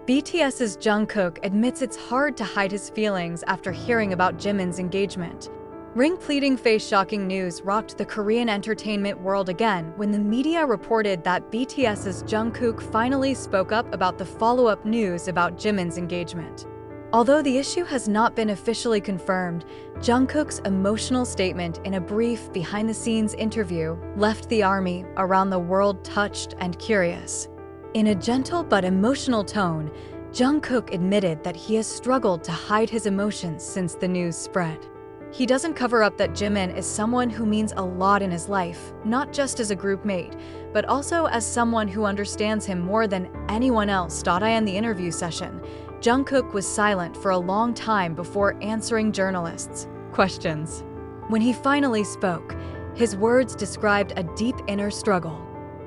BTS's Jungkook admits it's hard to hide his feelings after hearing about Jimin's engagement. Ring-pleating face-shocking news rocked the Korean entertainment world again when the media reported that BTS's Jungkook finally spoke up about the follow-up news about Jimin's engagement. Although the issue has not been officially confirmed, Jungkook's emotional statement in a brief behind-the-scenes interview left the ARMY around the world touched and curious. In a gentle but emotional tone, Jungkook admitted that he has struggled to hide his emotions since the news spread. He doesn't cover up that Jimin is someone who means a lot in his life, not just as a group mate, but also as someone who understands him more than anyone else. In the interview session, Jungkook was silent for a long time before answering journalists' questions. When he finally spoke, his words described a deep inner struggle.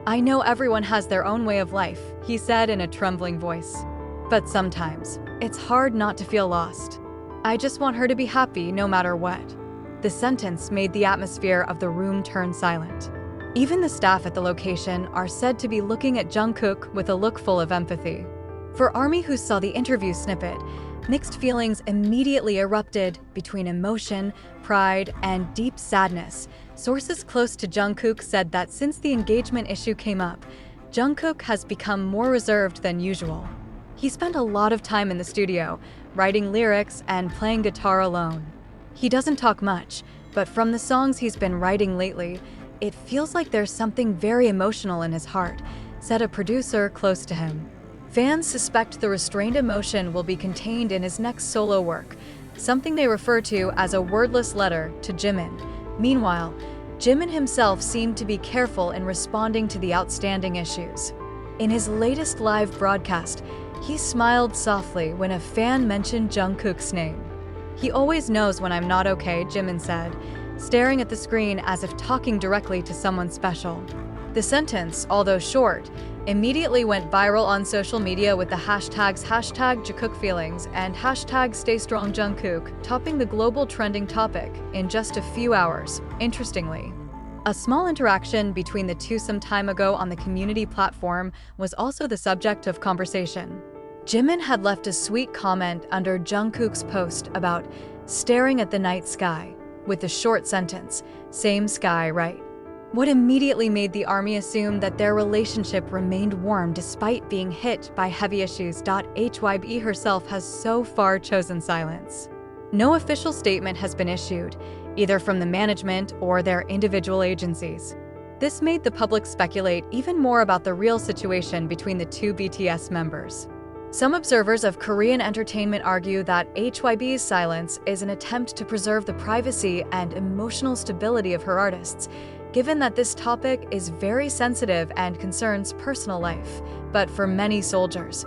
"I know everyone has their own way of life," he said in a trembling voice. "But sometimes, it's hard not to feel lost. I just want her to be happy no matter what." The sentence made the atmosphere of the room turn silent. Even the staff at the location are said to be looking at Jungkook with a look full of empathy. For ARMY who saw the interview snippet, mixed feelings immediately erupted between emotion, pride, and deep sadness. Sources close to Jungkook said that since the engagement issue came up, Jungkook has become more reserved than usual. He spent a lot of time in the studio, writing lyrics and playing guitar alone. He doesn't talk much, but from the songs he's been writing lately, it feels like there's something very emotional in his heart, said a producer close to him. Fans suspect the restrained emotion will be contained in his next solo work, something they refer to as a wordless letter to Jimin. Meanwhile, Jimin himself seemed to be careful in responding to the outstanding issues. In his latest live broadcast, he smiled softly when a fan mentioned Jungkook's name. "He always knows when I'm not okay," Jimin said, staring at the screen as if talking directly to someone special. The sentence, although short, immediately went viral on social media with the hashtags #JungkookFeelings and #StayStrongJungkook topping the global trending topic in just a few hours. Interestingly, a small interaction between the two some time ago on the community platform was also the subject of conversation. Jimin had left a sweet comment under Jungkook's post about staring at the night sky, with the short sentence, "Same sky, right?" What immediately made the ARMY assume that their relationship remained warm despite being hit by heavy issues. HYB herself has so far chosen silence. No official statement has been issued, either from the management or their individual agencies. This made the public speculate even more about the real situation between the two BTS members. Some observers of Korean entertainment argue that HYB's silence is an attempt to preserve the privacy and emotional stability of her artists, given that this topic is very sensitive and concerns personal life. But for many soldiers,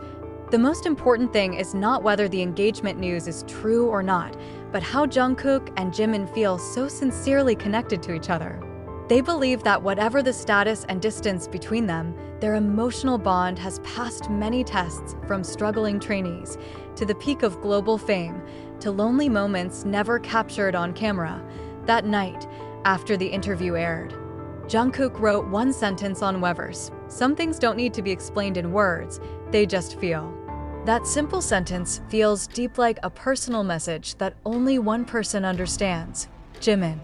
the most important thing is not whether the engagement news is true or not, but how Jungkook and Jimin feel so sincerely connected to each other. They believe that whatever the status and distance between them, their emotional bond has passed many tests, from struggling trainees to the peak of global fame to lonely moments never captured on camera. That night, after the interview aired, Jungkook wrote one sentence on Weverse: "Some things don't need to be explained in words, they just feel." That simple sentence feels deep, like a personal message that only one person understands: Jimin.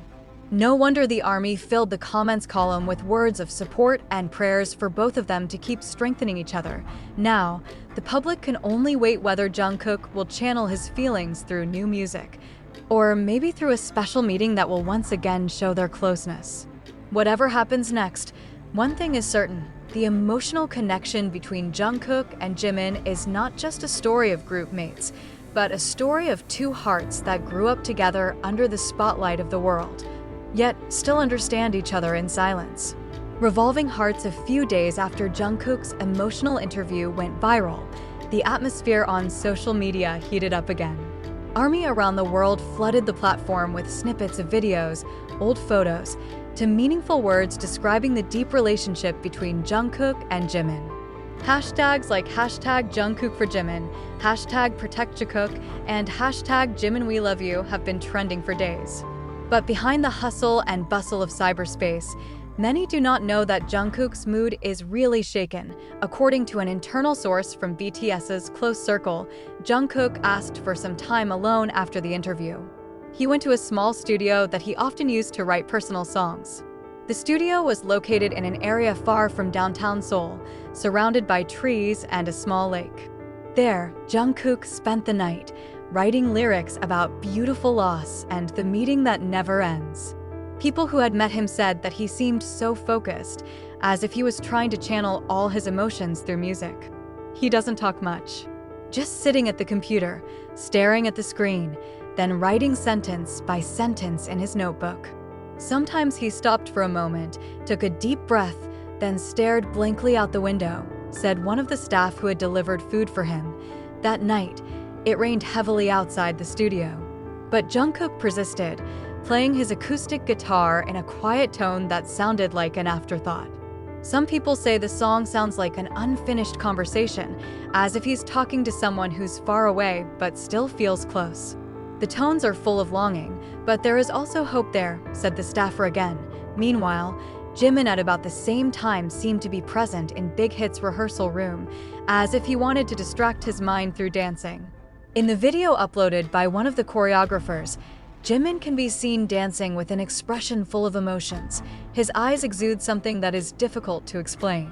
No wonder the ARMY filled the comments column with words of support and prayers for both of them to keep strengthening each other. Now, the public can only wait whether Jungkook will channel his feelings through new music, or maybe through a special meeting that will once again show their closeness. Whatever happens next, one thing is certain: the emotional connection between Jungkook and Jimin is not just a story of group mates, but a story of two hearts that grew up together under the spotlight of the world, yet still understand each other in silence. Revolving Hearts. A few days after Jungkook's emotional interview went viral, the atmosphere on social media heated up again. ARMY around the world flooded the platform with snippets of videos, old photos, to meaningful words describing the deep relationship between Jungkook and Jimin. Hashtags like #Jungkook for Jimin, #ProtectJungkook, and #JiminWeLoveYou have been trending for days. But behind the hustle and bustle of cyberspace, Many do not know that Jungkook's mood is really shaken. According to an internal source from BTS's close circle, Jungkook asked for some time alone after the interview. He went to a small studio that he often used to write personal songs. The studio was located in an area far from downtown Seoul, surrounded by trees and a small lake. There, Jungkook spent the night, writing lyrics about beautiful loss and the meeting that never ends. People who had met him said that he seemed so focused, as if he was trying to channel all his emotions through music. He doesn't talk much, just sitting at the computer, staring at the screen, then writing sentence by sentence in his notebook. Sometimes he stopped for a moment, took a deep breath, then stared blankly out the window, said one of the staff who had delivered food for him. That night, it rained heavily outside the studio. But Jungkook persisted, playing his acoustic guitar in a quiet tone that sounded like an afterthought. Some people say the song sounds like an unfinished conversation, as if he's talking to someone who's far away but still feels close. The tones are full of longing, but there is also hope there, said the staffer again. Meanwhile, Jimin at about the same time seemed to be present in Big Hit's rehearsal room, as if he wanted to distract his mind through dancing. In the video uploaded by one of the choreographers, Jimin can be seen dancing with an expression full of emotions. His eyes exude something that is difficult to explain.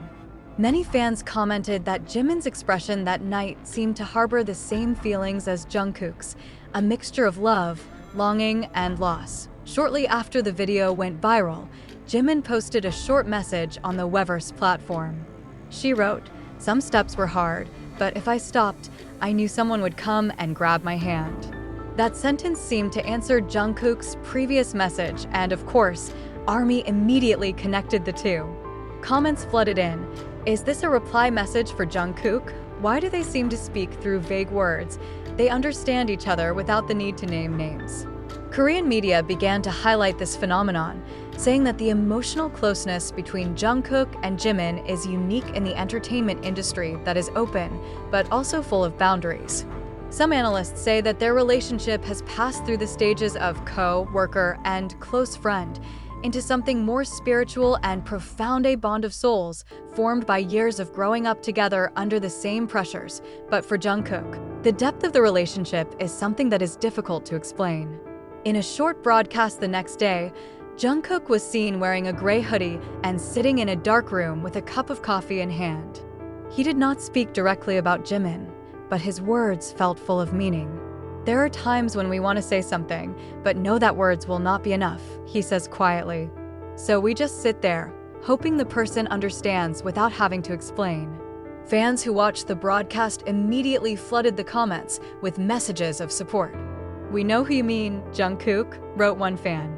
Many fans commented that Jimin's expression that night seemed to harbor the same feelings as Jungkook's, a mixture of love, longing, and loss. Shortly after the video went viral, Jimin posted a short message on the Weverse platform. She wrote, "Some steps were hard, but if I stopped, I knew someone would come and grab my hand." That sentence seemed to answer Jungkook's previous message, and of course, ARMY immediately connected the two. Comments flooded in. Is this a reply message for Jungkook? Why do they seem to speak through vague words? They understand each other without the need to name names. Korean media began to highlight this phenomenon, saying that the emotional closeness between Jungkook and Jimin is unique in the entertainment industry that is open, but also full of boundaries. Some analysts say that their relationship has passed through the stages of co-worker and close friend into something more spiritual and profound, a bond of souls formed by years of growing up together under the same pressures. But for Jungkook, the depth of the relationship is something that is difficult to explain. In a short broadcast the next day, Jungkook was seen wearing a gray hoodie and sitting in a dark room with a cup of coffee in hand. He did not speak directly about Jimin, but his words felt full of meaning. There are times when we want to say something, but know that words will not be enough, he says quietly. So we just sit there, hoping the person understands without having to explain. Fans who watched the broadcast immediately flooded the comments with messages of support. "We know who you mean, Jungkook," wrote one fan.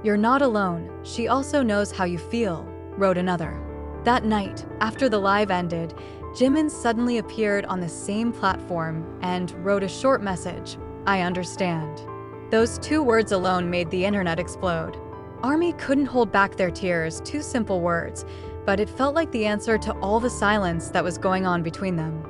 "You're not alone. She also knows how you feel," wrote another. That night, after the live ended, Jimin suddenly appeared on the same platform and wrote a short message, "I understand." Those two words alone made the internet explode. ARMY couldn't hold back their tears, two simple words, but it felt like the answer to all the silence that was going on between them.